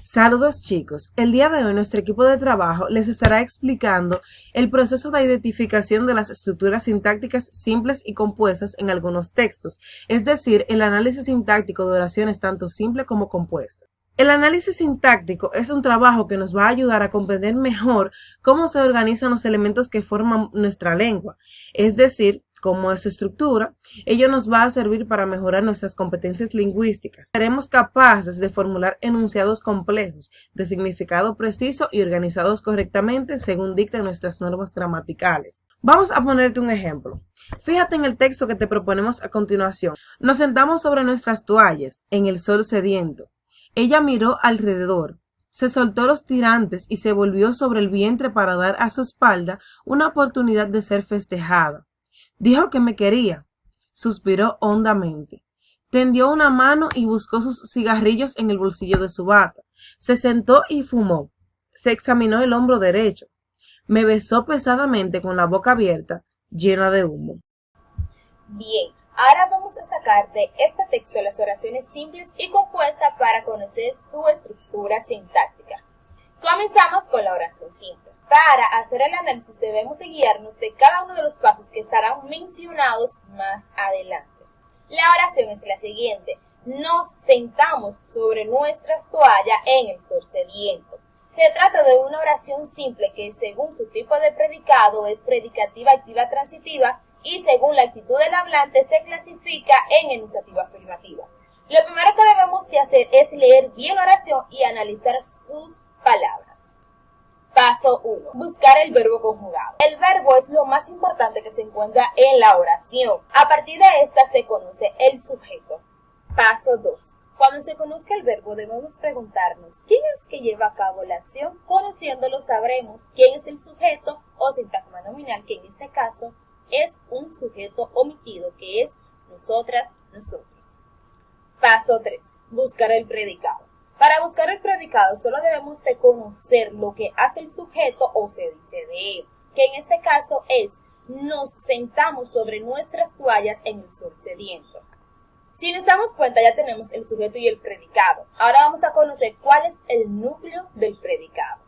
Saludos chicos, el día de hoy nuestro equipo de trabajo les estará explicando el proceso de identificación de las estructuras sintácticas simples y compuestas en algunos textos, es decir, el análisis sintáctico de oraciones tanto simples como compuestas. El análisis sintáctico es un trabajo que nos va a ayudar a comprender mejor cómo se organizan los elementos que forman nuestra lengua, es decir, cómo es su estructura. Ello nos va a servir para mejorar nuestras competencias lingüísticas. Seremos capaces de formular enunciados complejos, de significado preciso y organizados correctamente según dictan nuestras normas gramaticales. Vamos a ponerte un ejemplo. Fíjate en el texto que te proponemos a continuación. Nos sentamos sobre nuestras toallas, en el sol sediento. Ella miró alrededor, se soltó los tirantes y se volvió sobre el vientre para dar a su espalda una oportunidad de ser festejada. Dijo que me quería. Suspiró hondamente. Tendió una mano y buscó sus cigarrillos en el bolsillo de su bata. Se sentó y fumó. Se examinó el hombro derecho. Me besó pesadamente con la boca abierta, llena de humo. Bien, ahora vamos a sacar de este texto las oraciones simples y compuestas para conocer su estructura sintáctica. Comenzamos con la oración simple. Para hacer el análisis debemos de guiarnos de cada uno de los pasos que estarán mencionados más adelante. La oración es la siguiente. Nos sentamos sobre nuestras toallas en el sol sediento. Se trata de una oración simple que según su tipo de predicado es predicativa, activa, transitiva y según la actitud del hablante se clasifica en enunciativa afirmativa. Lo primero que debemos de hacer es leer bien la oración y analizar sus palabras. Paso 1. Buscar el verbo conjugado. El verbo es lo más importante que se encuentra en la oración. A partir de esta se conoce el sujeto. Paso 2. Cuando se conozca el verbo debemos preguntarnos ¿quién es que lleva a cabo la acción? Conociéndolo sabremos quién es el sujeto o sintagma nominal, que en este caso es un sujeto omitido, que es nosotras, nosotros. Paso 3. Buscar el predicado. Para buscar el predicado solo debemos de conocer lo que hace el sujeto o se dice de él, que en este caso es nos sentamos sobre nuestras toallas en el sol sediento. Si nos damos cuenta ya tenemos el sujeto y el predicado. Ahora vamos a conocer cuál es el núcleo del predicado.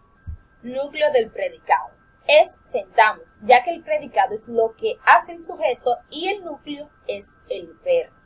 Núcleo del predicado es sentamos, ya que el predicado es lo que hace el sujeto y el núcleo es el verbo.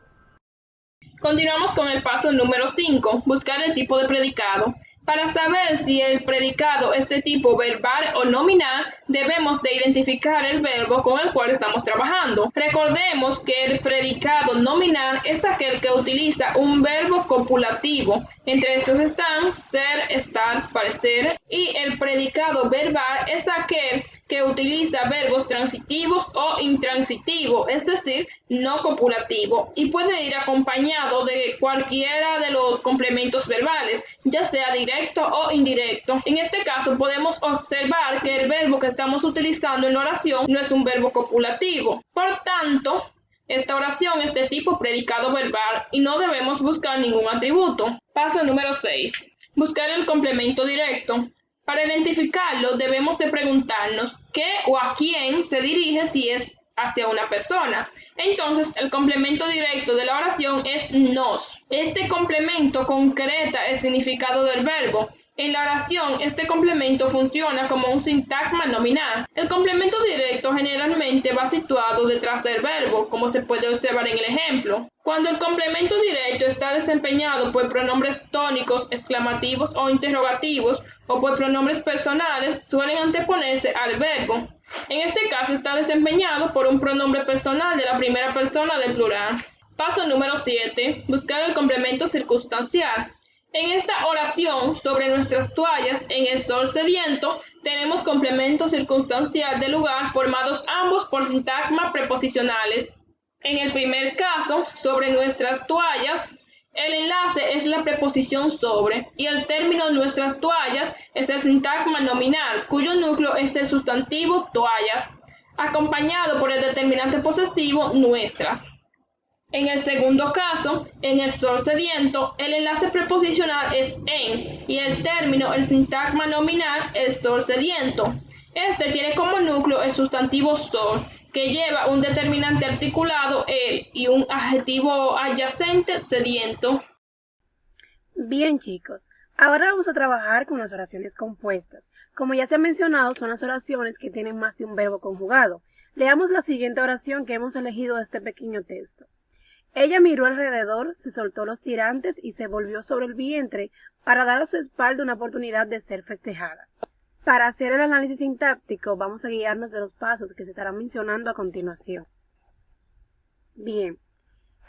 Continuamos con el paso número 5, buscar el tipo de predicado. Para saber si el predicado es de tipo verbal o nominal, debemos de identificar el verbo con el cual estamos trabajando. Recordemos que el predicado nominal es aquel que utiliza un verbo copulativo. Entre estos están ser, estar, parecer, y el predicado verbal es aquel que utiliza verbos transitivos o intransitivos, es decir, no copulativo, y puede ir acompañado de cualquiera de los complementos verbales, ya sea directo o indirecto. En este caso podemos observar que el verbo que estamos utilizando en la oración no es un verbo copulativo. Por tanto, esta oración es de tipo predicado verbal y no debemos buscar ningún atributo. Paso número 6. Buscar el complemento directo. Para identificarlo debemos de preguntarnos qué o a quién se dirige si es hacia una persona. Entonces, el complemento directo de la oración es nos. Este complemento concreta el significado del verbo. En la oración, este complemento funciona como un sintagma nominal. El complemento directo generalmente va situado detrás del verbo, como se puede observar en el ejemplo. Cuando el complemento directo está desempeñado por pronombres tónicos, exclamativos o interrogativos, o por pronombres personales, suelen anteponerse al verbo. En este caso está desempeñado por un pronombre personal de la primera persona del plural. Paso número 7. Buscar el complemento circunstancial. En esta oración sobre nuestras toallas en el sol sediento tenemos complemento circunstancial de lugar formados ambos por sintagmas preposicionales. En el primer caso, sobre nuestras toallas, el enlace es la preposición sobre y el término nuestras toallas es el sintagma nominal, cuyo núcleo es el sustantivo toallas, acompañado por el determinante posesivo nuestras. En el segundo caso, en el sol sediento, el enlace preposicional es en y el término, el sintagma nominal, el sol sediento. Este tiene como núcleo el sustantivo sol, que lleva un determinante articulado el y un adjetivo adyacente sediento. Bien chicos, Ahora vamos a trabajar con las oraciones compuestas. Como ya se ha mencionado, son las oraciones que tienen más de un verbo conjugado. Leamos la siguiente oración que hemos elegido de este pequeño texto. Ella miró alrededor, se soltó los tirantes y se volvió sobre el vientre para dar a su espalda una oportunidad de ser festejada. Para hacer el análisis sintáctico, vamos a guiarnos de los pasos que se estarán mencionando a continuación. Bien,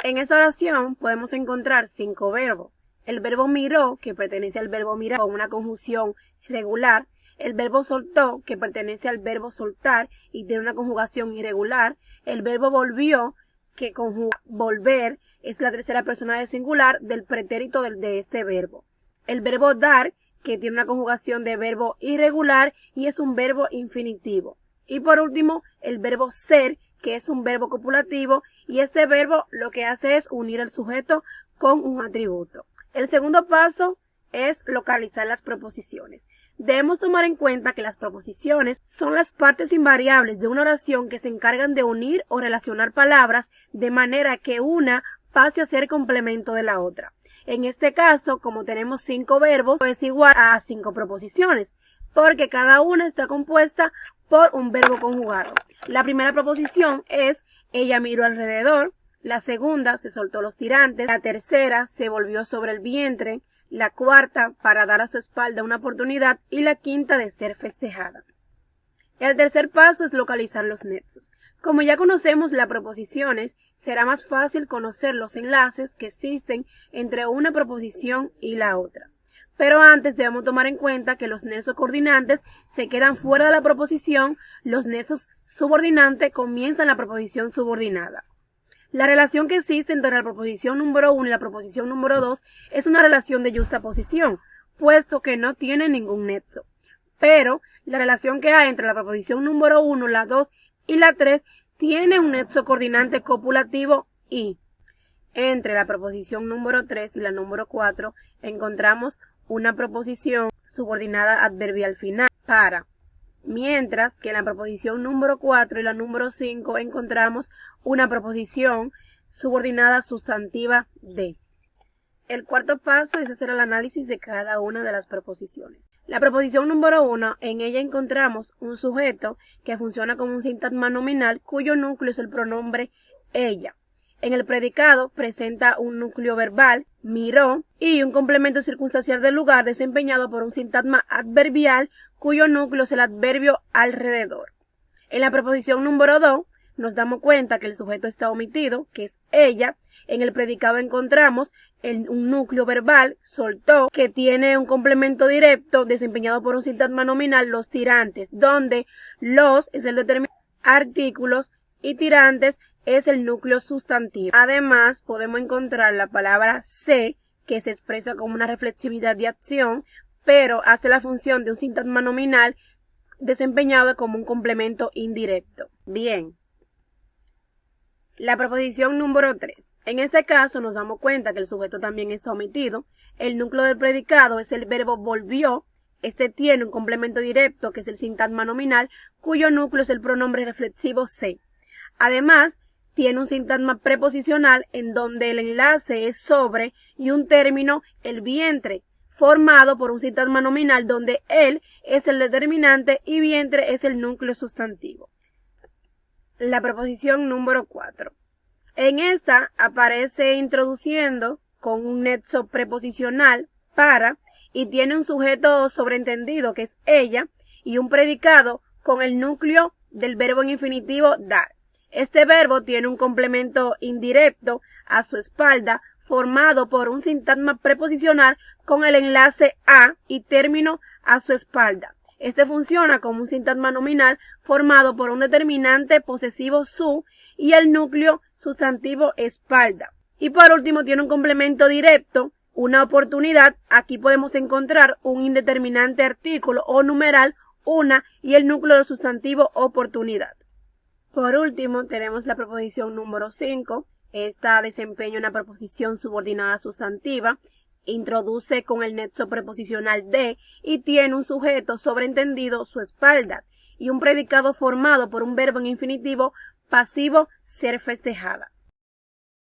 en esta oración podemos encontrar 5 verbos. El verbo miró, que pertenece al verbo mirar con una conjunción regular. El verbo soltó, que pertenece al verbo soltar y tiene una conjugación irregular. El verbo volvió, que conjuga volver, es la tercera persona del singular del pretérito de este verbo. El verbo dar, que tiene una conjugación de verbo irregular y es un verbo infinitivo. Y por último, el verbo ser, que es un verbo copulativo y este verbo lo que hace es unir al sujeto con un atributo. El segundo paso es localizar las proposiciones. Debemos tomar en cuenta que las proposiciones son las partes invariables de una oración que se encargan de unir o relacionar palabras de manera que una pase a ser complemento de la otra. En este caso, como tenemos 5 verbos, es igual a 5 proposiciones, porque cada una está compuesta por un verbo conjugado. La primera proposición es ella miró alrededor. La segunda, se soltó los tirantes. La tercera, se volvió sobre el vientre. La cuarta, para dar a su espalda una oportunidad. Y la quinta, de ser festejada. El tercer paso es localizar los nexos. Como ya conocemos las proposiciones, será más fácil conocer los enlaces que existen entre una proposición y la otra. Pero antes debemos tomar en cuenta que los nexos coordinantes se quedan fuera de la proposición. Los nexos subordinantes comienzan la proposición subordinada. La relación que existe entre la proposición número 1 y la proposición número 2 es una relación de justaposición, puesto que no tiene ningún nexo. Pero la relación que hay entre la proposición número 1, la 2 y la 3 tiene un nexo coordinante copulativo y entre la proposición número 3 y la número 4 encontramos una proposición subordinada adverbial final para. Mientras que en la proposición número 4 y la número 5 encontramos una proposición subordinada sustantiva de. El cuarto paso es hacer el análisis de cada una de las proposiciones. La proposición número 1, en ella encontramos un sujeto que funciona como un sintagma nominal cuyo núcleo es el pronombre ella. En el predicado presenta un núcleo verbal, miró, y un complemento circunstancial del lugar desempeñado por un sintagma adverbial cuyo núcleo es el adverbio alrededor. En la proposición número 2 nos damos cuenta que el sujeto está omitido, que es ella. En el predicado encontramos un núcleo verbal, soltó, que tiene un complemento directo desempeñado por un sintagma nominal, los tirantes, donde los es el determinante artículos y tirantes es el núcleo sustantivo. Además, podemos encontrar la palabra se, que se expresa como una reflexividad de acción, pero hace la función de un sintagma nominal desempeñado como un complemento indirecto. Bien. La proposición número 3. En este caso nos damos cuenta que el sujeto también está omitido. El núcleo del predicado es el verbo volvió. Este tiene un complemento directo que es el sintagma nominal, cuyo núcleo es el pronombre reflexivo se. Además, tiene un sintagma preposicional en donde el enlace es sobre y un término el vientre, formado por un sintagma nominal donde él es el determinante y vientre es el núcleo sustantivo. La proposición número 4. En esta aparece introduciendo con un nexo preposicional para y tiene un sujeto sobreentendido que es ella y un predicado con el núcleo del verbo en infinitivo dar. Este verbo tiene un complemento indirecto a su espalda formado por un sintagma preposicional con el enlace a y término a su espalda. Este funciona como un sintagma nominal formado por un determinante posesivo su y el núcleo sustantivo espalda. Y por último tiene un complemento directo, una oportunidad. Aquí podemos encontrar un indeterminante artículo o numeral, una y el núcleo del sustantivo oportunidad. Por último tenemos la proposición número 5. Esta desempeña una preposición subordinada sustantiva, introduce con el nexo preposicional de y tiene un sujeto sobreentendido su espalda y un predicado formado por un verbo en infinitivo pasivo ser festejada.